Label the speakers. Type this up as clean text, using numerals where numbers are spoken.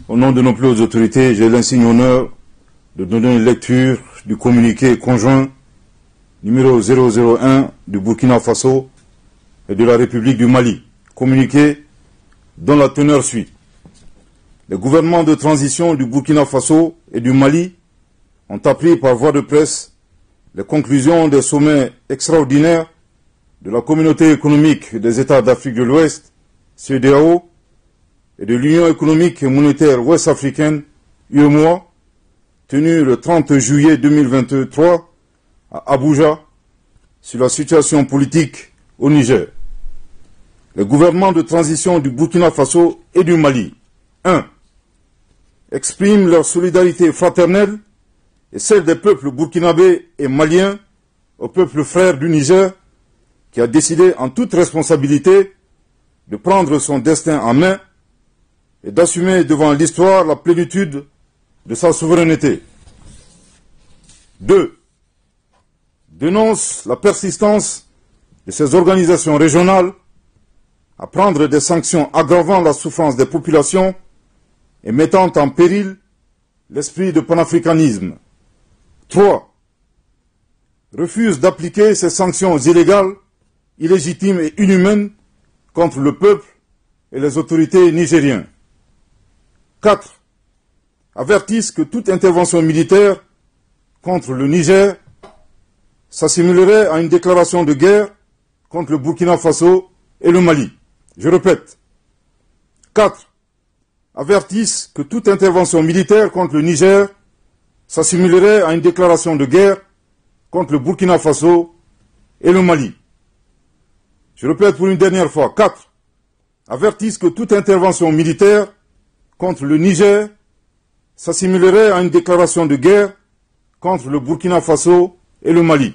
Speaker 1: Au nom de nos plus hautes autorités, j'ai l'insigne honneur de donner lecture du communiqué conjoint numéro 001 du Burkina Faso et de la République du Mali. Communiqué dont la teneur suit. Les gouvernements de transition du Burkina Faso et du Mali ont appris par voie de presse les conclusions des sommets extraordinaires de la Communauté économique des États d'Afrique de l'Ouest, CEDEAO, et de l'Union économique et monétaire ouest-africaine, UEMOA, tenue le 30 juillet 2023 à Abuja, sur la situation politique au Niger. Les gouvernements de transition du Burkina Faso et du Mali, 1. Expriment leur solidarité fraternelle et celle des peuples burkinabés et maliens au peuple frère du Niger, qui a décidé en toute responsabilité de prendre son destin en main et d'assumer devant l'histoire la plénitude de sa souveraineté. 2. Dénonce la persistance de ces organisations régionales à prendre des sanctions aggravant la souffrance des populations et mettant en péril l'esprit de panafricanisme. 3. Refuse d'appliquer ces sanctions illégales, illégitimes et inhumaines contre le peuple et les autorités nigériennes. 4. Avertissent que toute intervention militaire contre le Niger s'assimilerait à une déclaration de guerre contre le Burkina Faso et le Mali. Je répète. 4. Avertissent que toute intervention militaire contre le Niger s'assimilerait à une déclaration de guerre contre le Burkina Faso et le Mali. Je répète pour une dernière fois. 4. Avertissent que toute intervention militaire contre le Niger s'assimilerait à une déclaration de guerre contre le Burkina Faso et le Mali.